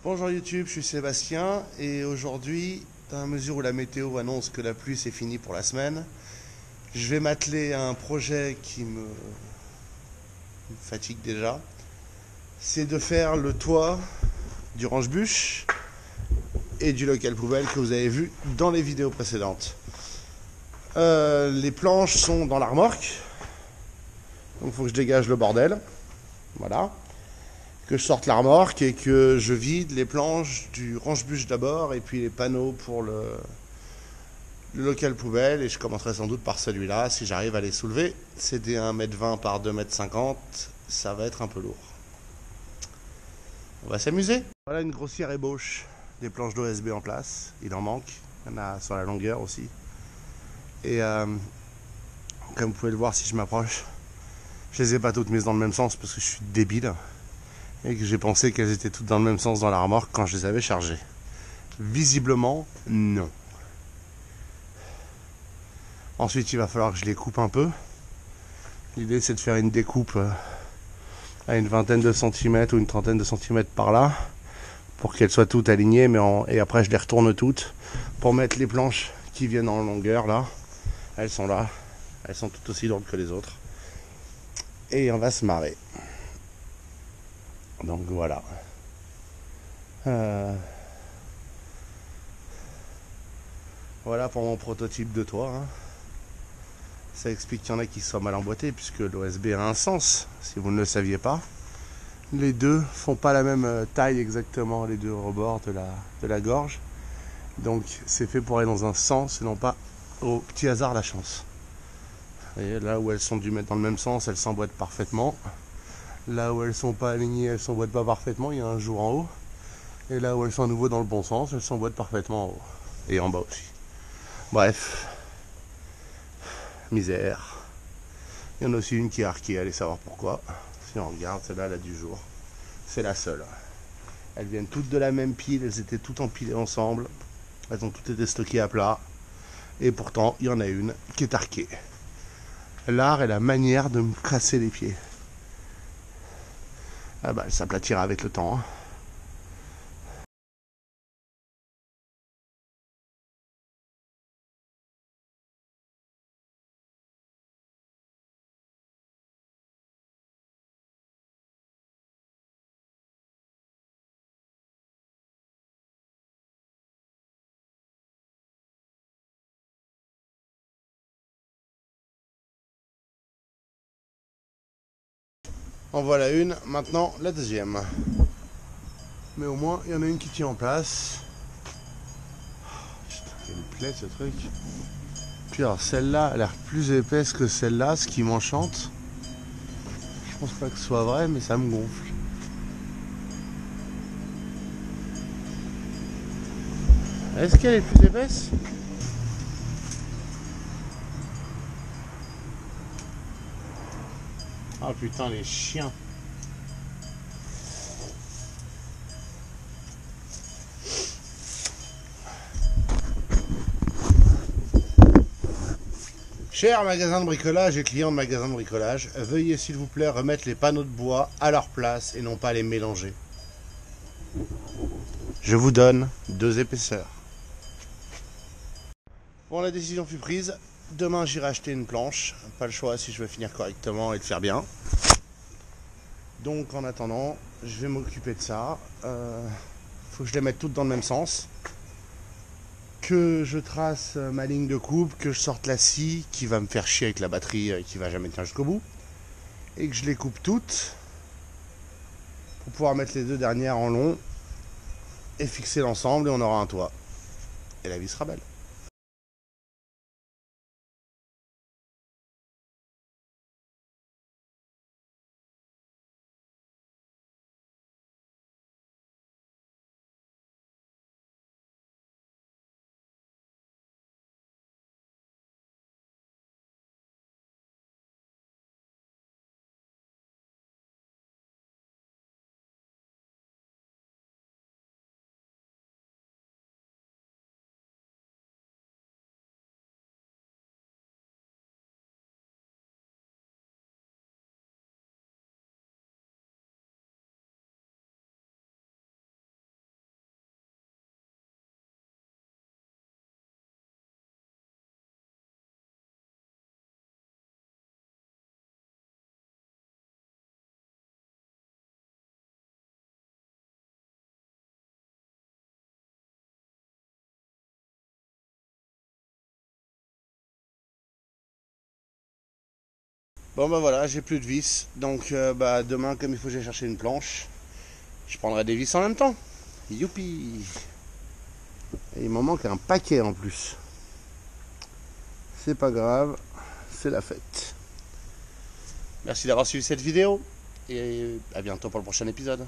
Bonjour YouTube, je suis Sébastien et aujourd'hui, dans la mesure où la météo annonce que la pluie c'est fini pour la semaine, je vais m'atteler à un projet qui me fatigue déjà. C'est de faire le toit du range-bûche et du local poubelle que vous avez vu dans les vidéos précédentes. Les planches sont dans la remorque, donc il faut que je dégage le bordel. Voilà. Que je sorte la remorque et que je vide les planches du range-bûche d'abord et puis les panneaux pour le local poubelle, et je commencerai sans doute par celui-là si j'arrive à les soulever. C'est des 1,20 m par 2,50 m, ça va être un peu lourd. On va s'amuser. Voilà une grossière ébauche des planches d'OSB en place, il en manque, il y en a sur la longueur aussi. Et comme vous pouvez le voir si je m'approche, je les ai pas toutes mises dans le même sens parce que je suis débile et que j'ai pensé qu'elles étaient toutes dans le même sens dans la remorque quand je les avais chargées. Visiblement, non. Ensuite, il va falloir que je les coupe un peu. L'idée, c'est de faire une découpe à une vingtaine de centimètres ou une trentaine de centimètres par là, pour qu'elles soient toutes alignées, et après je les retourne toutes pour mettre les planches qui viennent en longueur là. Elles sont là, elles sont toutes aussi lourdes que les autres. Et on va se marrer. Donc voilà. Voilà pour mon prototype de toit. Ça explique qu'il y en a qui soient mal emboîtés, puisque l'OSB a un sens, si vous ne le saviez pas. Les deux font pas la même taille exactement, les deux rebords de la gorge. Donc c'est fait pour aller dans un sens et non pas au petit hasard la chance. Vous voyez, là où elles sont dû mettre dans le même sens, elles s'emboîtent parfaitement. Là où elles sont pas alignées, elles s'emboîtent pas parfaitement, il y a un jour en haut. Et là où elles sont à nouveau dans le bon sens, elles s'emboîtent parfaitement en haut. Et en bas aussi. Bref. Misère. Il y en a aussi une qui est arquée, allez savoir pourquoi. Si on regarde, celle-là, la du jour. C'est la seule. Elles viennent toutes de la même pile, elles étaient toutes empilées ensemble. Elles ont toutes été stockées à plat. Et pourtant, il y en a une qui est arquée. L'art est la manière de me casser les pieds. Ah bah, elle s'aplatira avec le temps. En voilà une, maintenant la deuxième. Mais au moins, il y en a une qui tient en place. Putain, il me plaît ce truc. Puis alors, celle-là a l'air plus épaisse que celle-là, ce qui m'enchante. Je pense pas que ce soit vrai, mais ça me gonfle. Est-ce qu'elle est plus épaisse? Ah putain, les chiens. Chers magasins de bricolage et clients de magasins de bricolage, veuillez s'il vous plaît remettre les panneaux de bois à leur place et non pas les mélanger. Je vous donne 2 épaisseurs. Bon, la décision fut prise. Demain, j'irai acheter une planche. Pas le choix si je veux finir correctement et le faire bien. Donc, en attendant, je vais m'occuper de ça. Faut que je les mette toutes dans le même sens. Que je trace ma ligne de coupe, que je sorte la scie qui va me faire chier avec la batterie qui va jamais tenir jusqu'au bout. Et que je les coupe toutes pour pouvoir mettre les 2 dernières en long et fixer l'ensemble et on aura un toit. Et la vie sera belle. Bon bah voilà, j'ai plus de vis. Donc demain, comme il faut que j'aille chercher une planche, je prendrai des vis en même temps. Youpi! Et il m'en manque un paquet en plus. C'est pas grave, c'est la fête. Merci d'avoir suivi cette vidéo et à bientôt pour le prochain épisode.